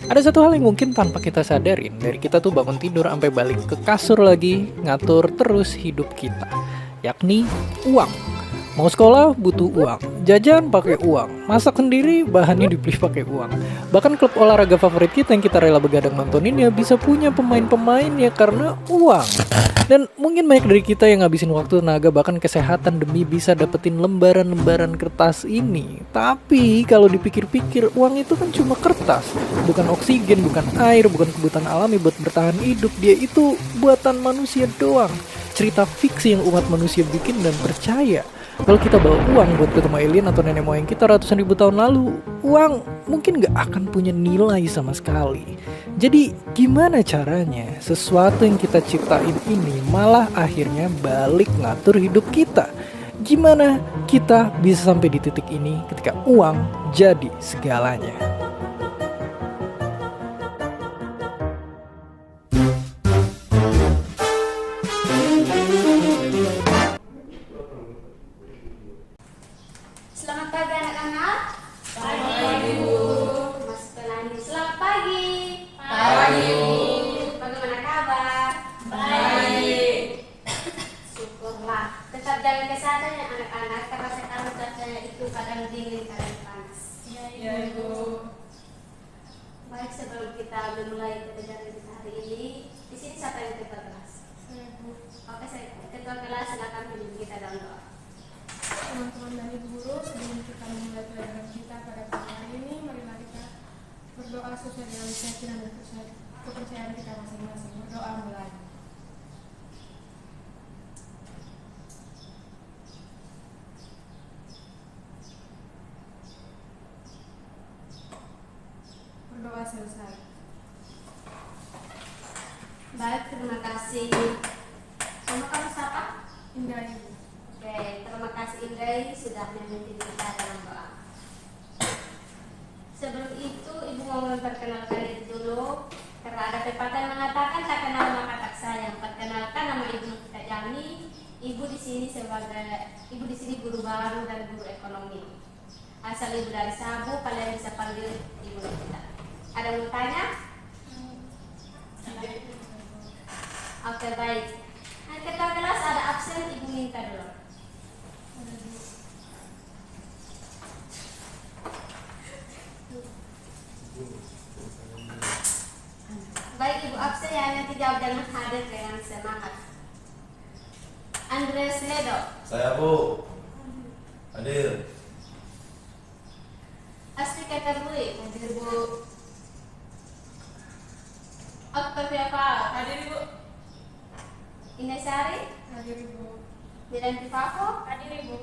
Ada satu hal yang mungkin tanpa kita sadarin, dari kita tuh bangun tidur sampai balik ke kasur lagi, ngatur terus hidup kita, yakni uang. Mau sekolah butuh uang, jajan pakai uang, masak sendiri bahannya dibeli pakai uang. Bahkan klub olahraga favorit kita yang kita rela begadang nontonin ya bisa punya pemain-pemain ya karena uang. Dan mungkin banyak dari kita yang ngabisin waktu, tenaga, bahkan kesehatan demi bisa dapetin lembaran-lembaran kertas ini. Tapi kalau dipikir-pikir, uang itu kan cuma kertas, bukan oksigen, bukan air, bukan kebutuhan alami buat bertahan hidup. Dia itu buatan manusia doang, cerita fiksi yang umat manusia bikin dan percaya. Kalau kita bawa uang buat ketemu alien atau nenek moyang kita ratusan ribu tahun lalu, uang mungkin gak akan punya nilai sama sekali. Jadi gimana caranya sesuatu yang kita ciptain ini malah akhirnya balik ngatur hidup kita? Gimana kita bisa sampai di titik ini ketika uang jadi segalanya? Selamat pagi anak-anak. Pagi Bu. Mas Pelani. Selamat pagi. Pagi Bu. Bagaimana kabar? Baik. Syukurlah. Tetap jaga kesehatan ya anak-anak karena sekarang cuacanya itu kadang dingin kadang panas. Iya Ibu. Baik, sebelum kita memulai pelajaran kita hari ini, di sini siapa yang ketua kelas? Saya Bu. Oke, saya ketua kelas, silakan pimpin kita dalam doa. Teman-teman dan Ibu Guru, sebelum kita memulai pelajaran kita pada pagi hari ini, marilah kita berdoa sesuai dengan keyakinan dan kepercayaan kita masing-masing. Berdoa mulai. Berdoa selesai. Baik, terima kasih. Nama kamu siapa? Indah Ibu. Oke, terima kasih Indra sudah memimpin kita dalam doa. Sebelum itu, Ibu mau memperkenalkan diri dulu. Karena ada pepatah yang mengatakan tak kenal maka tak sayang. Perkenalkan, nama Ibu kita Jami. Ibu di sini guru baru dan guru ekonomi. Asal Ibu dari Sabu, kalian bisa panggil Ibu kita. Ada yang mau tanya? Oke, baik. Nah, ketua kelas ada absen, Ibu minta dulu. Baik, Ibu absen ya, nanti jawab dengan hadir dengan semangat. Andres Ledo. Saya Bu. Hadir. Astri Keterbui. Hadir Bu. Octavia Fal. Hadir Ibu. Ines Sari. Hadir Ibu. Milan Pivako. Hadir Ibu.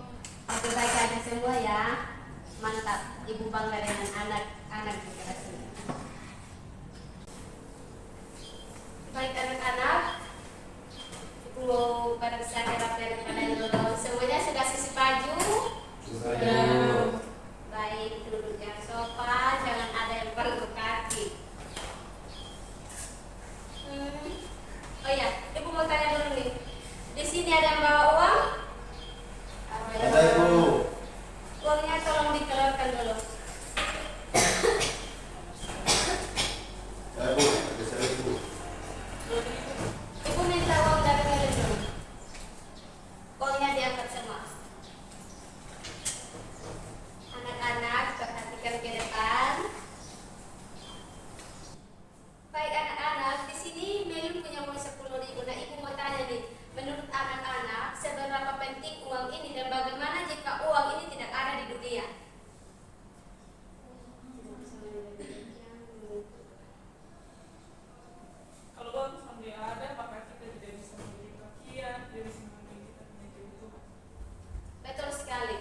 Oke, baik ada semua ya. Mantap. Ibu bangga dengan anak-anak di kelas ini. Baik anak-anak, Ibu mau pada silakan latihan kalian dulu. Semuanya sudah sisi baju? Sudah. Baik, duduk yang sopan, jangan ada yang bangku kaki. Oh iya, Ibu mau tanya dulu nih. Di sini ada yang bawa uang? Ada Ibu. Uangnya tolong dikeluarkan dulu. Ya Bu, ada saya Bu. Ibu minta uang dari kalian dulu. Uangnya diangkat semua. Anak-anak, perhatikan ke depan. Baik anak-anak, di sini Melun punya uang 10.000. Nah, Ibu mau tanya nih, menurut anak-anak seberapa penting uang ini dan bagaimana jika uang ini tidak ada di dunia? Kalau uang sampai ada, maka kita tidak bisa membeli pakaian, tidak bisa membeli kita punya kebutuhan. Betul sekali.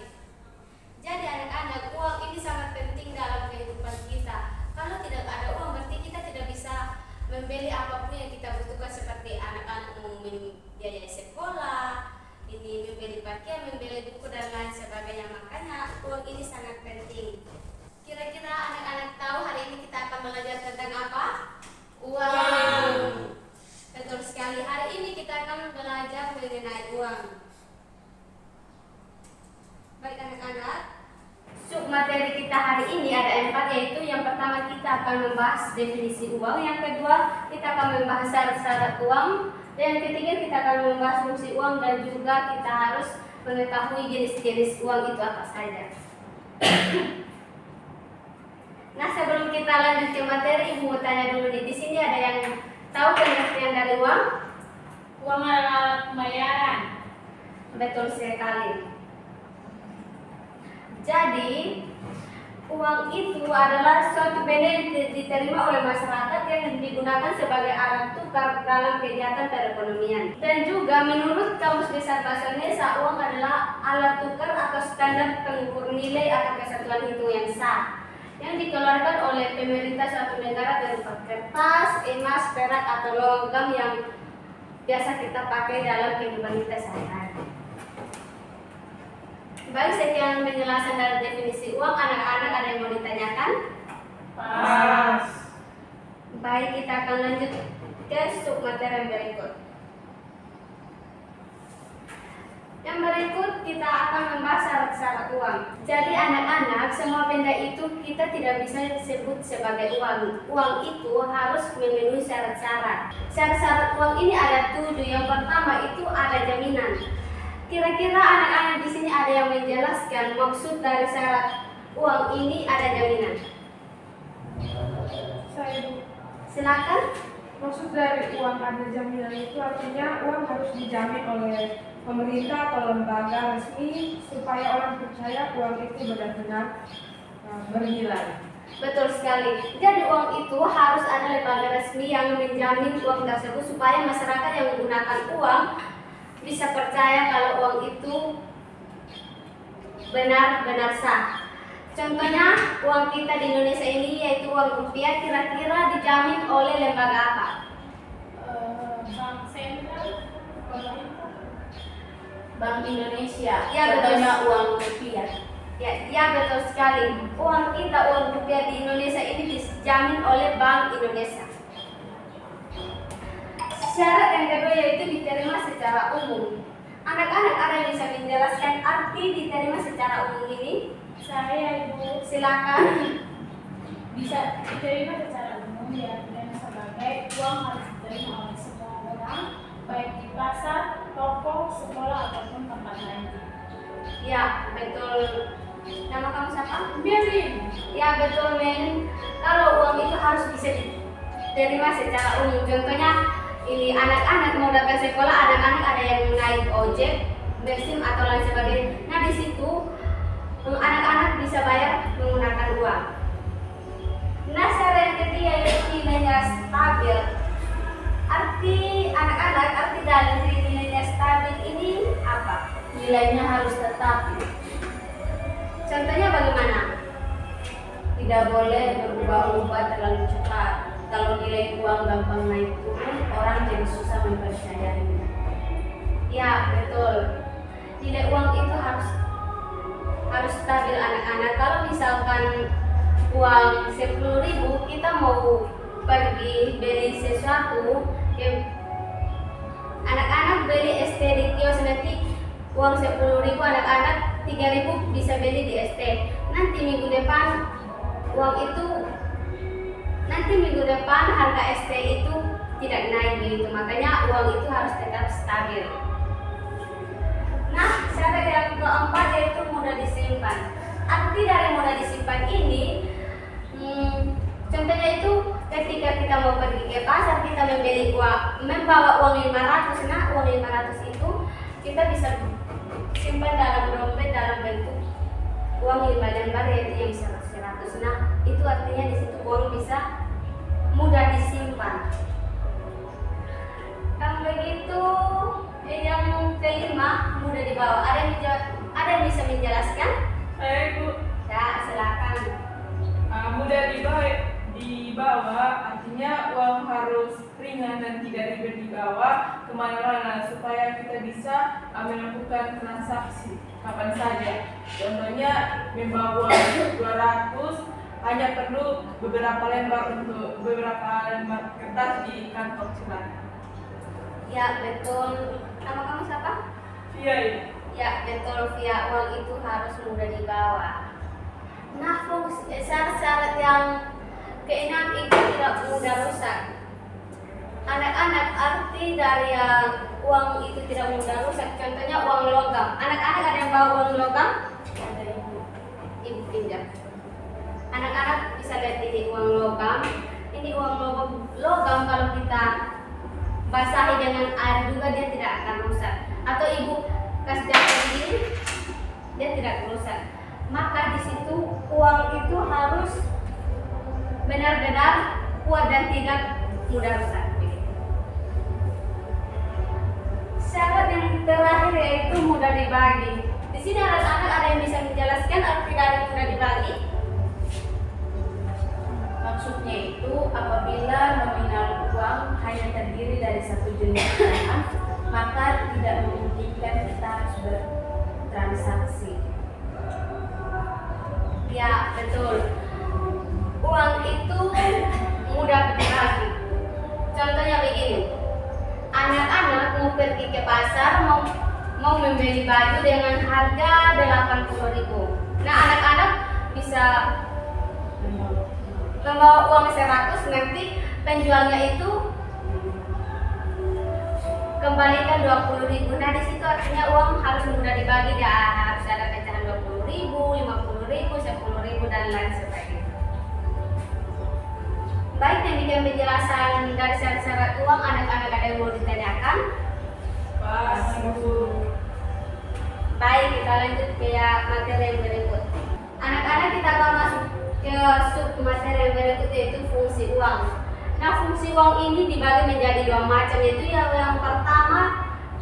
Jadi anak-anak, uang ini sangat penting dalam kehidupan kita. Kalau tidak ada uang, berarti kita tidak bisa membeli apapun yang kita butuhkan, seperti anak-anak mau biaya sekolah, ini membeli pakaian, membeli buku dan lain sebagainya. Makanya uang ini sangat penting. Kira-kira anak-anak tahu hari ini kita akan belajar tentang apa? Uang. Betul sekali. Hari ini kita akan belajar mengenai uang. Baik anak-anak, materi kita hari ini ada 4, yaitu yang pertama kita akan membahas definisi uang. Yang kedua, kita akan membahas syarat-syarat uang. Dan yang ketiga, kita akan membahas fungsi uang dan juga kita harus mengetahui jenis-jenis uang itu apa saja. Nah, sebelum kita lanjut ke materi, Ibu mau tanya dulu nih. Di sini ada yang tahu pengertian dari uang? Uang adalah alat pembayaran. Betul sekali. Jadi, uang itu adalah suatu benda yang diterima oleh masyarakat yang digunakan sebagai alat tukar dalam kegiatan perekonomian. Dan juga menurut Kamus Besar Bahasa Indonesia, uang adalah alat tukar atau standar pengukur nilai atau kesatuan hitung yang sah yang dikeluarkan oleh pemerintah suatu negara berupa kertas, emas, perak atau logam yang biasa kita pakai dalam kehidupan kita sehari-hari. Baik, sekian penjelasan dari definisi uang. Anak-anak ada yang mau ditanyakan? Pas. Baik, kita akan lanjut ke submateri yang berikut. Yang berikut kita akan membahas syarat-syarat uang. Jadi anak-anak, semua benda itu kita tidak bisa disebut sebagai uang. Uang itu harus memenuhi syarat-syarat. Syarat-syarat uang ini ada 7. Yang pertama itu ada jaminan. Kira-kira anak-anak di sini ada yang menjelaskan maksud dari syarat uang ini ada jaminan? Saya Silakan. maksud dari uang ada jaminan itu artinya uang harus dijamin oleh pemerintah atau lembaga resmi supaya orang percaya uang itu benar-benar bernilai. Betul sekali. Jadi uang itu harus ada lembaga resmi yang menjamin uang tersebut supaya masyarakat yang menggunakan uang bisa percaya kalau uang itu benar-benar sah. Contohnya uang kita di Indonesia ini yaitu uang rupiah, kira-kira dijamin oleh lembaga apa? Bank sentral, pemerintah. Bank Indonesia. Ya, Contohnya betul. uang rupiah. Ya, betul sekali. Uang kita, uang rupiah di Indonesia ini dijamin oleh Bank Indonesia. Syarat yang kedua yaitu diterima secara umum. Anak-anak ada yang bisa menjelaskan arti diterima secara umum ini? Saya Ibu Silakan. bisa diterima secara umum diartikan sebagai uang harus diterima oleh semua orang, baik di pasar, toko, sekolah ataupun tempat lain. Ya, betul. Nama kamu siapa? Biarin. Ya, betul, Men. Kalau uang itu harus bisa diterima secara umum. Contohnya, ini anak-anak mau datang sekolah, anak-anak ada yang naik ojek, bensin atau lain sebagainya. Nah, di situ anak-anak bisa bayar menggunakan uang. Nah, syarat yang ketiga yaitu nilainya stabil. Arti anak-anak, arti dari nilainya stabil ini apa? Nilainya harus tetap. Contohnya bagaimana? Tidak boleh berubah-ubah terlalu cepat. Kalau nilai uang gampang naik turun, orang jadi susah mempercayainya. Ya, betul. Nilai uang itu harus stabil anak-anak. Kalau misalkan uang 10.000 kita mau pergi beli sesuatu, anak-anak beli ST di kios nanti uang 10.000, anak-anak 3.000 bisa beli di ST. Nanti minggu depan harga ST itu tidak naik begitu. Makanya uang itu harus tetap stabil. Nah, syarat yang keempat yaitu mudah disimpan. Arti dari mudah disimpan ini, contohnya itu ketika kita mau pergi ke pasar, kita membawa uang 500. Nah, uang 500 itu kita bisa simpan dalam dompet dalam bentuk uang 5 lembar yaitu yang 100. Nah, itu artinya di situ uang bisa mudah disimpan. Kalau begitu, yang kelima mudah dibawa. Ada yang bisa menjelaskan? Saya Ibu, Ya, silakan. mudah dibawa artinya uang harus ringan dan tidak ribet dibawa kemana-mana supaya kita bisa melakukan transaksi kapan saja. Contohnya membawa uang 200 hanya perlu beberapa lembar kertas di kantong celana. Ya, betul. Nama kamu siapa? Iya, Ibu. Ya, betul, via uang itu harus mudah dibawa. Nah, syarat-syarat yang keenam itu tidak mudah rusak. Anak-anak, arti dari yang uang itu tidak mudah rusak, contohnya uang logam. Anak-anak ada yang bawa uang logam? Ada ibu pinjam. Anak-anak bisa lihat ini uang logam. Ini uang logam kalau kita basahi dengan air juga dia tidak akan rusak. Atau ibu kasih jatuh begini, dia tidak rusak. Maka di situ uang itu harus benar-benar kuat dan tidak mudah rusak. Syarat yang terakhir yaitu mudah dibagi. Di sini anak-anak ada yang bisa menjelaskan arti dari mudah dibagi? Maksudnya itu apabila nominal uang hanya terdiri dari satu jenis barang, maka tidak memungkinkan kita harus bertransaksi. Ya, betul. Uang itu mudah dibagi. Contohnya begini. Anak-anak mau pergi ke pasar mau membeli baju dengan harga 80.000. Nah, anak-anak bisa membawa uang 100, nanti penjualnya itu kembalikan 20.000. Nah, di situ artinya uang harus mudah dibagi, dia harus ada pecahan 20.000, 50.000, 10.000 dan lain sebagainya. Baik, demikian penjelasan dari syarat-syarat uang. Anak-anak ada yang mau ditanyakan? Pas, Bu. Baik, kita lanjut ke materi yang berikut. Anak-anak, kita akan masuk ke sub materi yang berikut, yaitu fungsi uang. Nah, fungsi uang ini dibagi menjadi dua macam, yaitu yang pertama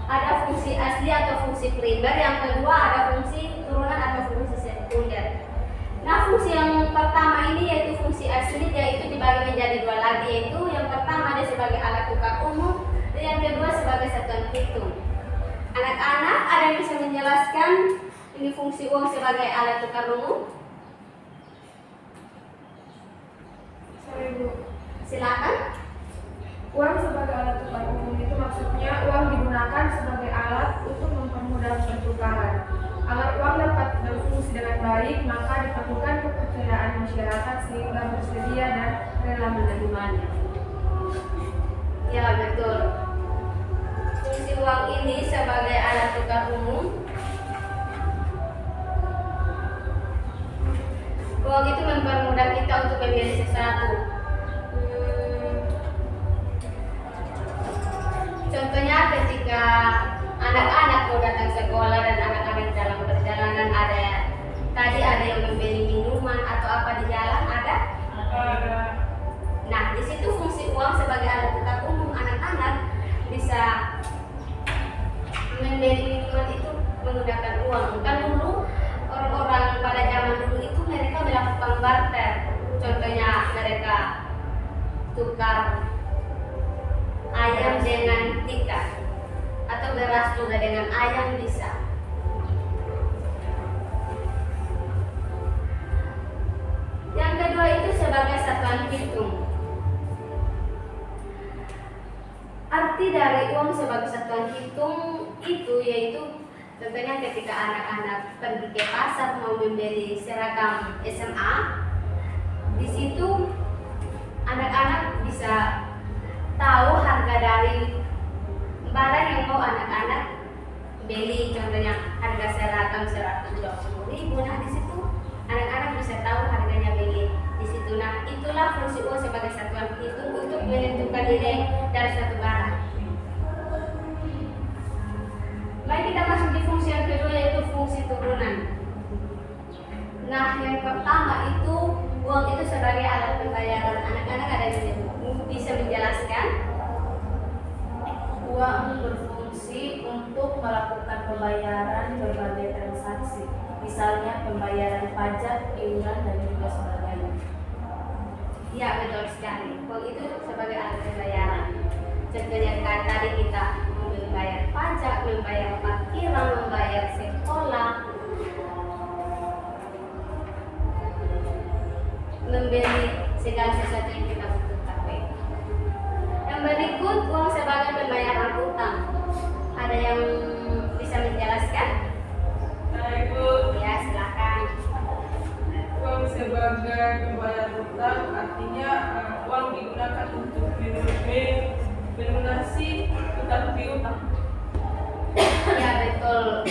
ada fungsi asli atau fungsi primer, yang kedua ada fungsi turunan atau fungsi sekunder. Nah, fungsi yang pertama ini yaitu fungsi asli, yaitu dibagi menjadi dua lagi, yaitu yang pertama dia sebagai alat tukar umum dan yang kedua sebagai satuan hitung. Anak-anak ada yang bisa menjelaskan ini fungsi uang sebagai alat tukar umum? Sorry Bu, Silakan. uang sebagai alat tukar umum itu maksudnya uang digunakan sebagai alat untuk mempermudah pertukaran. Agar uang dapat berfungsi dengan baik, maka diperlukan kepercayaan masyarakat sehingga bersedia dan rela menerimanya. Ya, betul. Fungsi uang ini sebagai alat tukar umum. Uang itu mempermudah kita untuk membeli sesuatu. Contohnya ketika anak-anak mau datang sekolah dan anak-anak dalam perjalanan ada yang membeli minuman atau apa di jalan ada. Nah, di situ fungsi uang sebagai alat tukar umum. Anak-anak bisa membeli minuman itu menggunakan uang. Kan dulu orang-orang pada zaman dulu itu mereka melakukan barter. Contohnya mereka tukar ayam dengan tiket atau beras juga dengan ayam bisa. Yang kedua itu sebagai satuan hitung. Arti dari uang sebagai satuan hitung itu yaitu contohnya ketika anak-anak pergi ke pasar mau membeli seragam SMA, di situ anak-anak bisa tahu harga dari barang yang mau anak-anak beli. Contohnya harga seragam 120.000. Nah, di situ anak-anak bisa tahu harganya beli di situ. Nah, itulah fungsi uang sebagai satuan hitung untuk menentukan nilai dari satu barang. Baik, kita masuk di fungsi yang kedua yaitu fungsi turunan. Nah, yang pertama itu uang itu sebagai alat pembayaran. Anak-anak ada yang bisa menjelaskan? Uang berfungsi untuk melakukan pembayaran berbagai transaksi, misalnya pembayaran pajak, iuran, dan juga sebagainya. Ya, betul sekali. Uang itu sebagai alat pembayaran. Contohnya kan tadi kita membayar pajak, membayar parkiran, membayar sekolah, membeli segala sesuatu yang kita butuhkan. Yang berikut uang sebagai pembayaran utang. Ada yang bisa menjelaskan? Nah, Ibu, Ya, silakan. uang sebagai sebagai pembayar utang, artinya uang digunakan untuk melunasi utang piutang. Ya betul.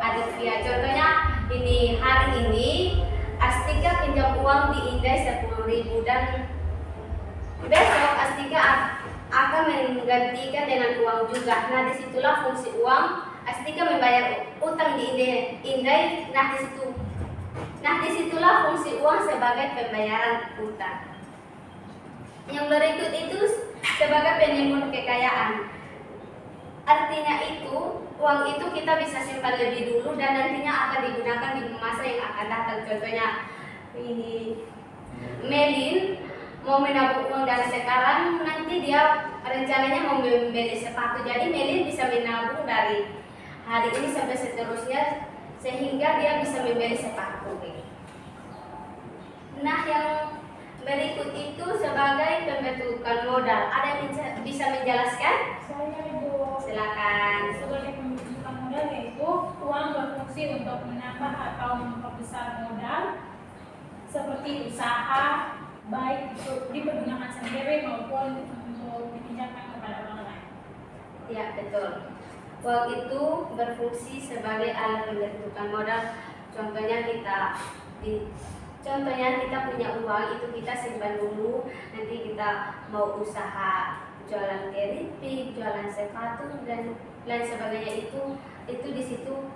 Aditya, contohnya ini hari ini Astika pinjam uang di Indai 10.000 dan besok Astika akan menggantikan dengan uang juga. Nah disitulah fungsi uang. Astika membayar utang di Indai. Nah disitulah fungsi uang sebagai pembayaran utang. Yang berikut itu sebagai penimbun kekayaan. Artinya itu uang itu kita bisa simpan lebih dulu dan nantinya akan digunakan di masa yang akan datang. Contohnya ini Melin mau menabung uang dari sekarang, nanti dia rencananya mau membeli sepatu. Jadi Melin bisa menabung dari hari ini sampai seterusnya sehingga dia bisa membeli sepatu. Nah yang berikut itu sebagai pembentukan modal. Ada yang bisa menjelaskan? Saya Ibu. Silakan. Sebagai pembentukan modal yaitu uang berfungsi untuk menambah atau memperbesar modal seperti usaha, baik dipergunakan sendiri maupun untuk dipinjamkan kepada orang lain. Ya betul. Uang itu berfungsi sebagai alat pembentukan modal. Contohnya kita punya uang itu kita simpan dulu, nanti kita mau usaha jualan keripik, jualan sepatu dan lain sebagainya itu di situ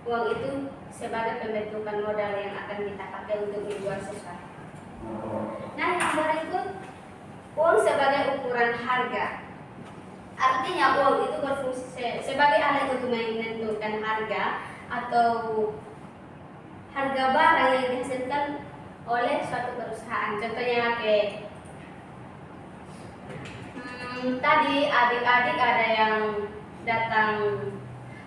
uang itu sebagai pembentukan modal yang akan kita pakai untuk menjual sesuatu. Nah yang berikut uang sebagai ukuran harga. Artinya uang itu berfungsi sebagai alat untuk menentukan harga atau harga barang yang dihasilkan oleh suatu perusahaan. Contohnya tadi adik-adik ada yang datang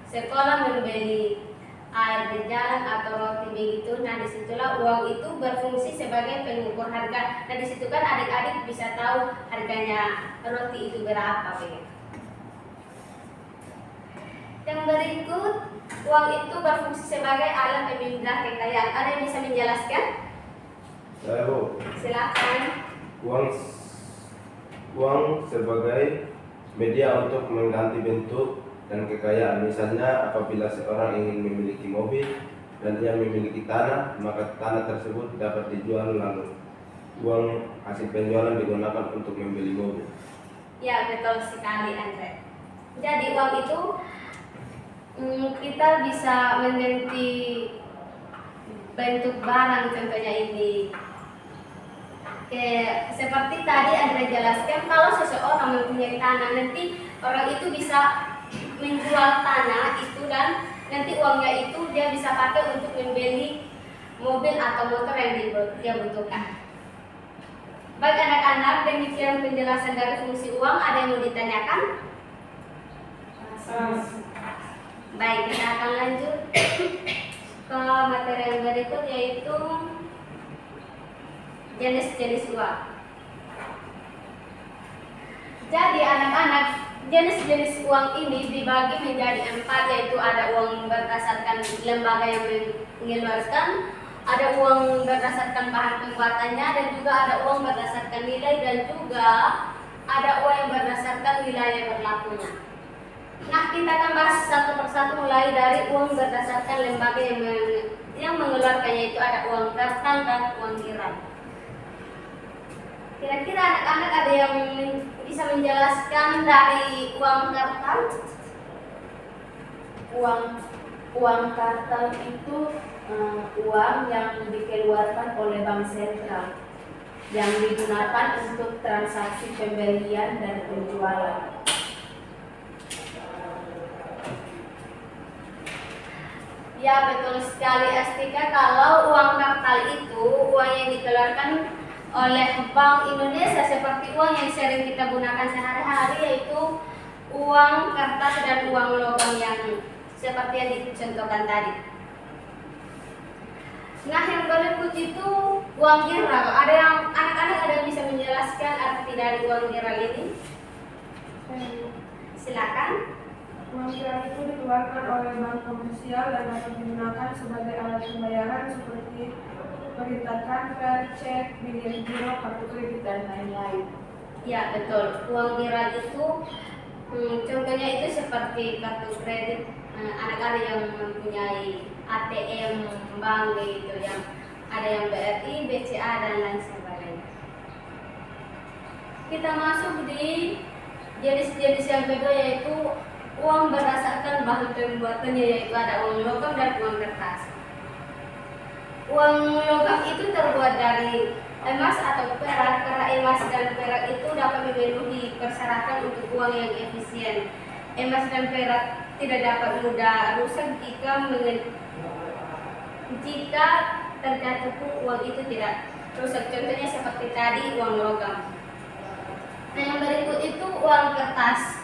sekolah membeli air di jalan atau roti begitu. Nah disitulah uang itu berfungsi sebagai pengukur harga. Nah disitu kan adik-adik bisa tahu harganya roti itu berapa begitu. Yang berikut, uang itu berfungsi sebagai alat pemindah kekayaan. Ada yang bisa menjelaskan? Saya Bu. Silakan. Uang sebagai media untuk mengganti bentuk dan kekayaan. Misalnya apabila seorang ingin memiliki mobil dan dia memiliki tanah, maka tanah tersebut dapat dijual lalu uang hasil penjualan digunakan untuk membeli mobil. Ya betul sekali Andre. Jadi uang itu kita bisa mengganti bentuk barang, contohnya ini. Seperti tadi Andre jelaskan, kalau seseorang mempunyai tanah, nanti orang itu bisa menjual tanah itu dan nanti uangnya itu dia bisa pakai untuk membeli mobil atau motor yang dia butuhkan. Baik anak-anak, demikian penjelasan dari fungsi uang. Ada yang mau ditanyakan? Baik, kita akan lanjut ke materi yang berikut, yaitu jenis-jenis uang. Jadi anak-anak, jenis-jenis uang ini dibagi menjadi 4, yaitu ada uang berdasarkan lembaga yang mengeluarkan, ada uang berdasarkan bahan pembuatannya, dan juga ada uang berdasarkan nilai, dan juga ada uang yang berdasarkan wilayah berlakunya. Nah, kita akan bahas satu persatu mulai dari uang berdasarkan lembaga yang mengeluarkannya, itu ada uang kartal dan uang tirai. Kira-kira anak-anak ada yang bisa menjelaskan dari uang kartal? Uang kartal itu uang yang dikeluarkan oleh bank sentral yang digunakan untuk transaksi pembelian dan penjualan. Ya betul sekali Astika, kalau uang kartal itu uang yang dikeluarkan oleh Bank Indonesia seperti uang yang sering kita gunakan sehari-hari, yaitu uang kertas dan uang logam yang seperti yang dicontohkan tadi. Nah yang berikut itu uang giral. Ada yang anak-anak ada yang bisa menjelaskan arti dari uang giral ini? Silakan. Uang kiran itu dikeluarkan oleh bank komersial dan dapat digunakan sebagai alat pembayaran seperti perintah transfer, cek, bilik giro, kartu kredit, dan lain-lain. Ya betul, uang kiran itu contohnya itu seperti kartu kredit, anak-anak yang mempunyai ATM bank gitu, yang ada yang BRI, BCA, dan lain sebagainya. Kita masuk di jenis-jenis yang kedua, yaitu uang berdasarkan bahan pembuatannya, yaitu ada uang logam dan uang kertas. Uang logam itu terbuat dari emas atau perak, karena emas dan perak itu dapat memenuhi persyaratan untuk uang yang efisien. Emas dan perak tidak dapat mudah rusak jika terjatuh uang itu tidak rusak. Contohnya seperti tadi uang logam. Nah, yang berikut itu uang kertas.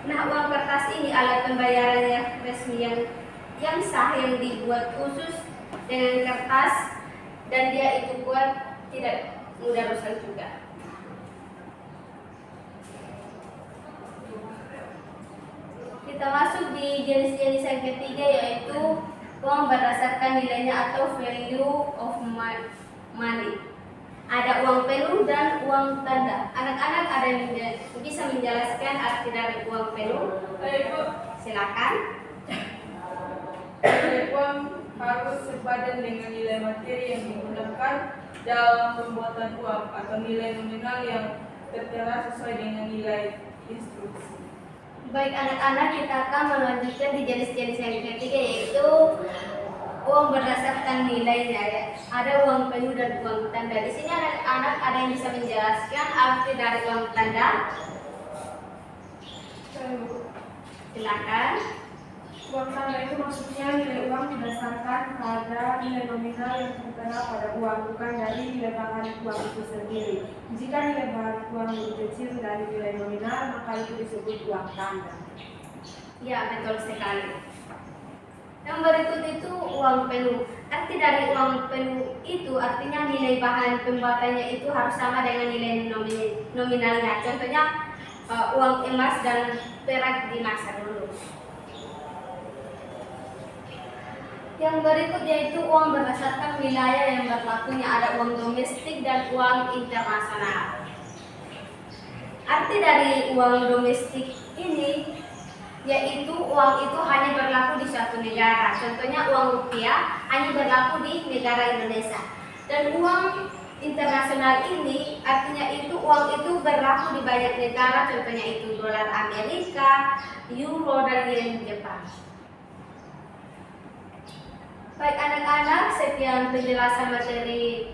Nah, uang kertas ini alat pembayaran resmi yang sah, yang dibuat khusus dengan kertas, dan dia itu kuat, tidak mudah rusak juga. Kita masuk di jenis-jenis yang ketiga, yaitu uang berdasarkan nilainya atau value of money. Ada uang penuh dan uang tanda. Anak-anak ada yang bisa menjelaskan arti dari uang penuh? Silakan. Uang harus sepadan dengan nilai materi yang digunakan dalam pembuatan uang atau nilai nominal yang tertera sesuai dengan nilai instruksi. Baik anak-anak, kita akan melanjutkan di jenis-jenis yang ketiga, yaitu uang berdasarkan nilainya. Ya. Ada uang penuh dan uang tanda. Di sini anak-anak ada yang bisa menjelaskan arti dari uang tanda? Silakan. Uang tanda itu maksudnya nilai uang berdasarkan pada nilai nominal yang tertera pada uang, bukan dari nilai bahan uang itu sendiri. Jika nilai bahan uang lebih kecil dari nilai nominal, maka itu disebut uang tanda. Ya, betul sekali. Yang berikut itu uang penuh. Arti dari uang penuh itu artinya nilai bahan pembuatannya itu harus sama dengan nilai nominalnya. Contohnya uang emas dan perak di masa dulu. Yang berikut yaitu uang berdasarkan wilayah yang berlakunya. Ada uang domestik dan uang internasional. Arti dari uang domestik ini yaitu uang itu hanya berlaku di suatu negara. Contohnya uang rupiah hanya berlaku di negara Indonesia. Dan uang internasional ini artinya itu uang itu berlaku di banyak negara. Contohnya itu dolar Amerika, euro, dan yen Jepang. Baik anak-anak, sekian penjelasan materi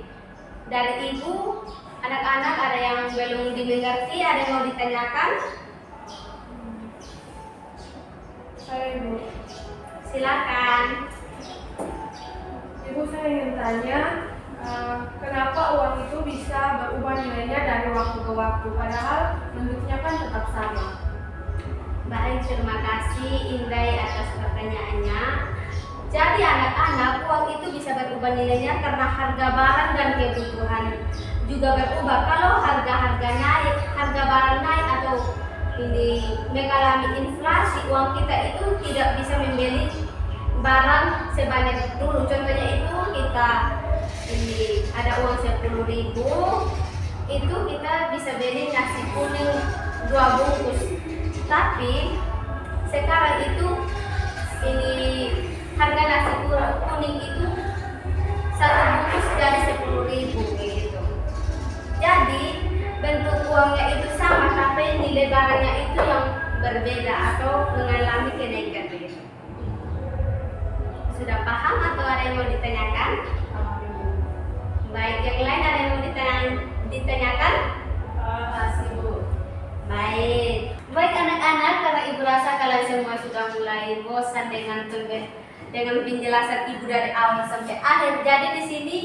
dari Ibu. Anak-anak ada yang belum dimengerti, ada yang mau ditanyakan? Saya Ibu. Silakan. Ibu, saya ingin tanya, kenapa uang itu bisa berubah nilainya dari waktu ke waktu, padahal bentuknya kan tetap sama? Baik, terima kasih Indai atas pertanyaannya. Jadi anak-anak, uang itu bisa berubah nilainya karena harga barang dan kebutuhan juga berubah. Kalau harga barang naik atau ini mengalami inflasi, uang kita itu tidak bisa membeli barang sebanyak dulu. Contohnya itu kita ini ada uang 10.000, itu kita bisa beli nasi kuning 2 bungkus. Tapi sekarang itu ini harga nasi kuning itu 1 bungkus jadi 10.000 gitu. Jadi bentuk uangnya itu sama, tapi nilai barangnya itu yang berbeda atau mengalami kenaikan gitu. Sudah paham atau ada yang mau ditanyakan? Baik, yang lain ada yang mau ditanyakan? Kasih Bu. Baik. Baik anak-anak, karena Ibu rasa kalian semua sudah mulai bosan dengan penjelasan Ibu dari awal sampai akhir. Jadi di sini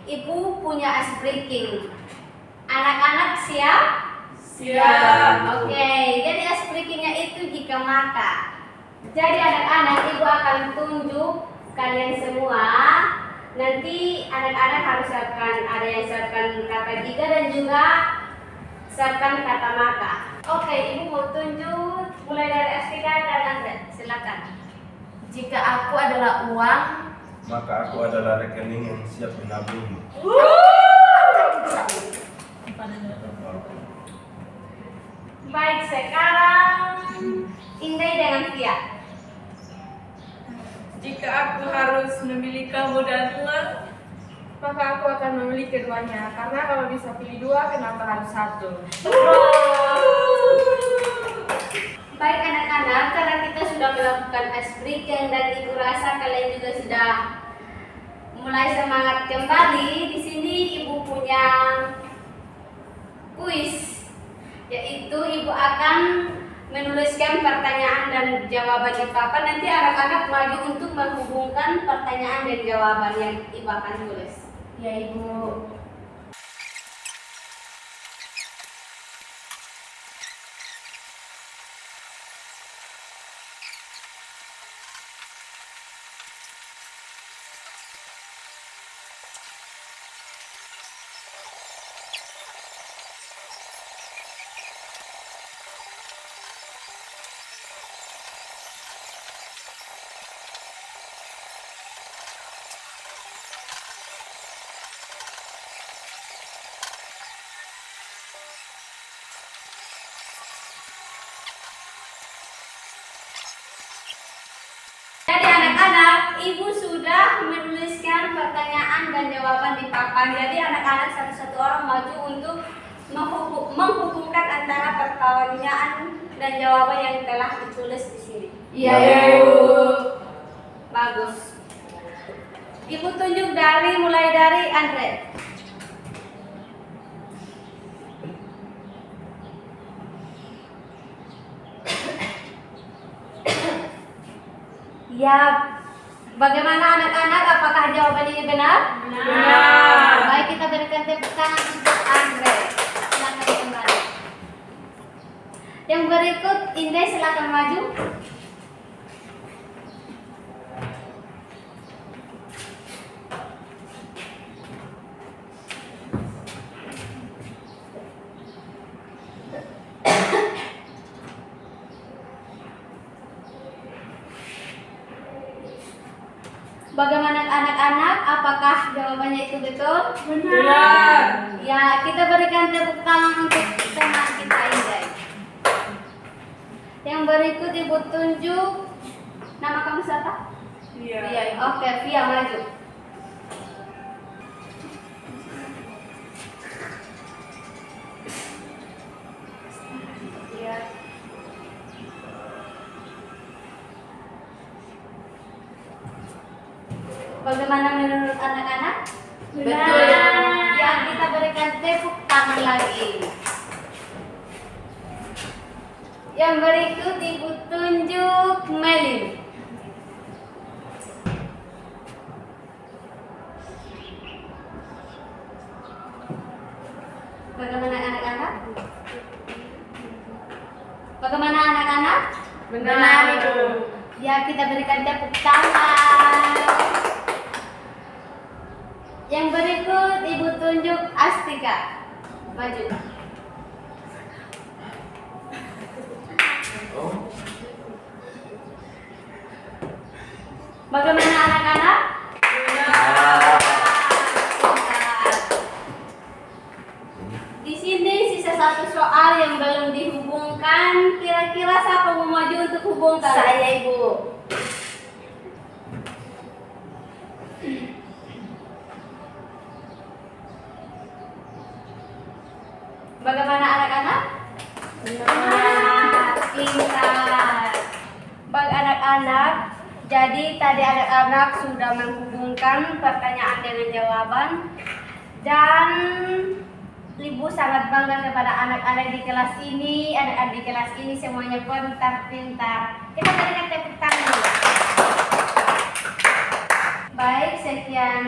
Ibu punya ice breaking. Anak-anak siap? Siap. Oke, jadi ice breakingnya itu jika maka. Jadi anak-anak, Ibu akan tunjuk kalian semua. Nanti anak-anak harus siapkan, ada yang siapkan kata jika dan juga siapkan kata maka. Oke, Ibu mau tunjuk Mulai dari Astika dan Andre, silakan. Jika aku adalah uang, Maka aku adalah rekening yang siap menabung. baik sekarang Indai dengan Via. Jika aku harus memilih kamu dan uang, Maka aku akan memilih keduanya, karena kalau bisa pilih dua, kenapa harus satu? Baik anak-anak, karena kita sudah melakukan ice breaking dan ibu rasa kalian juga sudah mulai semangat kembali. Di sini ibu punya kuis, yaitu ibu akan menuliskan pertanyaan dan jawaban di papan. Nanti anak-anak maju untuk menghubungkan pertanyaan dan jawaban yang ibu akan tulis. Ya ibu. Jadi anak-anak, ibu sudah menuliskan pertanyaan dan jawaban di papan. Jadi anak-anak satu-satu orang maju untuk menghubungkan antara pertanyaan dan jawaban yang telah ditulis di sini. Iya, Ibu. Bagus. Ibu tunjuk mulai dari Andre. Ya, bagaimana anak-anak? Apakah jawaban ini benar? Benar. Baik, kita berikan tepuk tangan untuk Andre. Silakan kembali. Yang berikut, Indah silakan maju. Bagaimana anak-anak? Apakah jawabannya itu betul? Benar. Ya, kita berikan tepuk tangan untuk teman kita Indah. Yang berikut ibu tunjuk. Nama kamu siapa? Iya. Via. Oke, Via maju. Iya. Bagaimana menurut anak-anak? Betul. Ya, kita berikan tepuk tangan lagi. Yang berikut ibu tunjuk Melin. Bagaimana anak-anak? Bagaimana anak-anak? Benar. Ibu. Ya, kita berikan tepuk tangan. Yang berikut ibu tunjuk Astika. Maju. Bagaimana anak-anak? Di sini sisa satu soal yang belum dihubungkan. Kira-kira siapa mau maju untuk hubungkan? Saya, Ibu. Bagaimana anak-anak? Benar, pintar. Bagi anak-anak, jadi tadi anak-anak sudah menghubungkan pertanyaan dengan jawaban. Dan Ibu sangat bangga kepada anak-anak di kelas ini. Anak-anak di kelas ini semuanya pintar-pintar. Kita berikan tepuk tangan dulu. Baik, sekian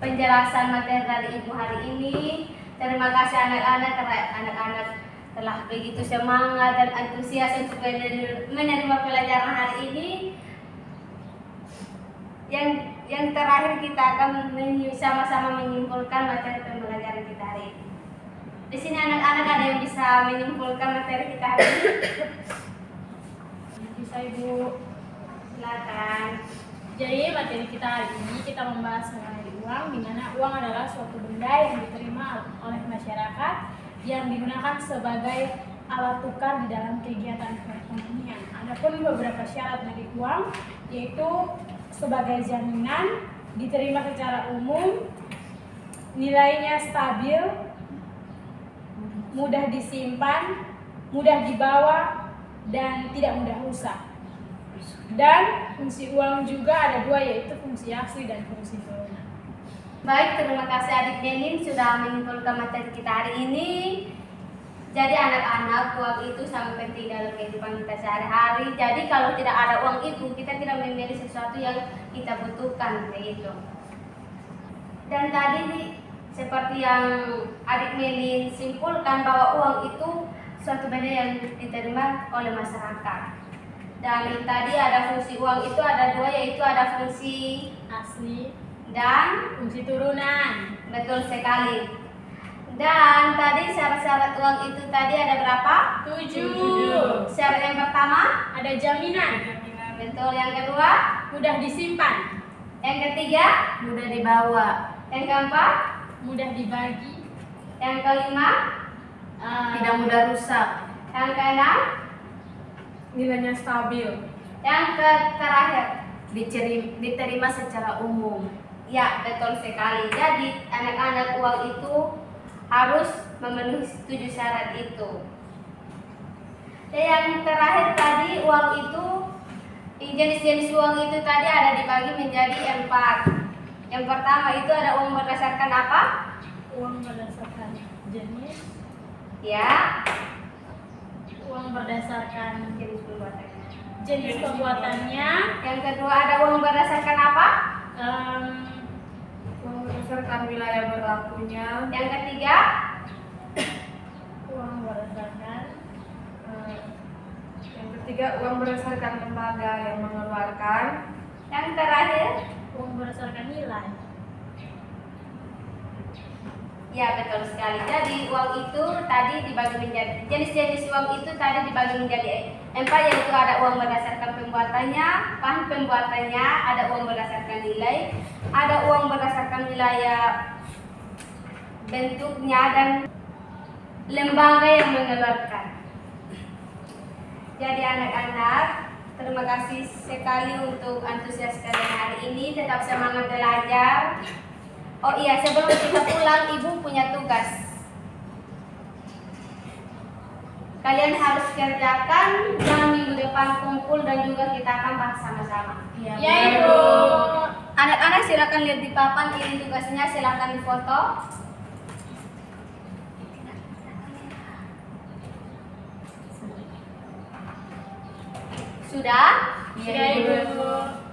penjelasan materi dari Ibu hari ini. Terima kasih anak-anak karena anak-anak telah begitu semangat dan antusias untuk menerima pelajaran hari ini. Yang terakhir kita akan sama-sama menyimpulkan materi pembelajaran kita hari ini. Di sini anak-anak ada yang bisa menyimpulkan materi kita hari ini? Bisa Ibu. Silakan. Jadi materi kita hari ini kita membahas mengenai uang, di mana uang adalah suatu benda yang diterima oleh masyarakat yang digunakan sebagai alat tukar di dalam kegiatan perekonomian. Adapun beberapa syarat dari uang yaitu sebagai jaminan, diterima secara umum, nilainya stabil, mudah disimpan, mudah dibawa, dan tidak mudah rusak. Dan fungsi uang juga ada dua, yaitu fungsi asli dan fungsi turunan. Baik, terima kasih adik Melin sudah menyimpulkan materi kita hari ini. Jadi anak-anak, uang itu sangat penting dalam kehidupan kita sehari-hari. Jadi kalau tidak ada uang itu, kita tidak memilih sesuatu yang kita butuhkan, begitu. Dan tadi seperti yang adik Melin simpulkan bahwa uang itu suatu benda yang diterima oleh masyarakat. Dan tadi ada fungsi uang itu ada dua, yaitu ada fungsi Asli dan fungsi turunan. betul sekali. Dan tadi syarat-syarat uang itu tadi ada berapa? 7. Syarat yang pertama, Ada jaminan, betul. Yang kedua, mudah disimpan, yang ketiga, Mudah dibawa, yang keempat, mudah dibagi, yang kelima, tidak mudah rusak, yang keenam, Nilainya stabil. yang terakhir. diterima secara umum. Ya, betul sekali. Jadi anak-anak, uang itu harus memenuhi 7 syarat itu. Dan yang terakhir tadi, uang itu, jenis-jenis uang itu tadi ada dibagi menjadi 4. Yang pertama itu ada uang berdasarkan apa? uang berdasarkan jenis, Ya, uang berdasarkan jenis pembuatannya. jenis pembuatannya, Yang kedua ada uang berdasarkan apa? Uang berdasarkan wilayah berlakunya. Yang ketiga, uang berdasarkan Yang ketiga, uang berdasarkan lembaga yang mengeluarkan. yang terakhir, uang berdasarkan nilai. ya betul sekali. Jadi uang itu tadi dibagi menjadi jenis-jenis uang itu tadi dibagi menjadi 4, yaitu ada uang berdasarkan pembuatannya, bahan pembuatannya, ada uang berdasarkan nilai, ada uang berdasarkan wilayah bentuknya, dan lembaga yang mengeluarkan. Jadi anak-anak, terima kasih sekali untuk antusias kalian hari ini. Tetap semangat belajar. Oh iya, sebelum kita pulang, Ibu punya tugas. Kalian harus kerjakan, dan minggu depan kumpul dan juga kita akan bahas sama-sama. Ya Ibu. Anak-anak silakan lihat di papan, ini tugasnya, silakan difoto. Sudah? Ya Ibu.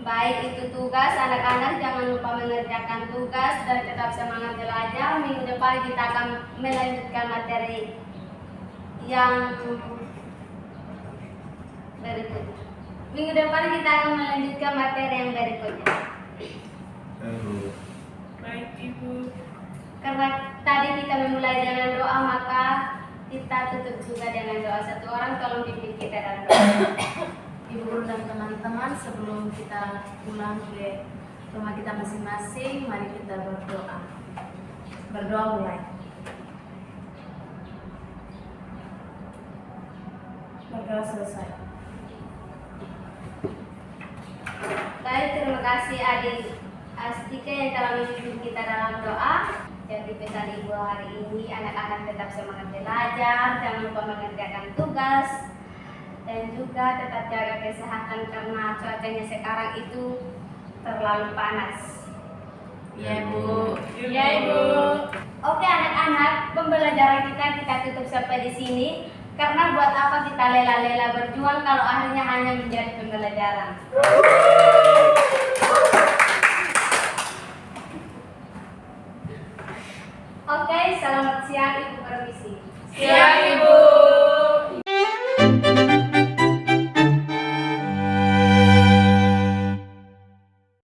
Baik, itu tugas. Anak-anak jangan lupa mengerjakan tugas dan tetap semangat belajar. Minggu depan kita akan melanjutkan materi yang berikutnya. Minggu depan kita akan melanjutkan materi yang berikutnya. Baik Ibu. Karena tadi kita memulai dengan doa, maka kita tutup juga dengan doa. Satu orang tolong pimpin kita dalam doa. Ibu guru dan teman-teman, sebelum kita pulang ke rumah kita masing-masing, mari kita berdoa. Berdoa mulai. Berdoa selesai. Baik, terima kasih adik Astika yang telah memimpin kita dalam doa. Jadi pesan Ibu hari ini, anak-anak tetap semangat belajar, jangan lupa mengerjakan tugas, dan juga tetap jaga kesehatan karena cuacanya sekarang itu terlalu panas. Ya Bu. Ya Ibu. Oke anak-anak, pembelajaran kita tutup sampai di sini. Karena buat apa kita lela-lela berjuang kalau akhirnya hanya menjadi pembelajaran. Oke, selamat siang, Ibu permisi. Siap.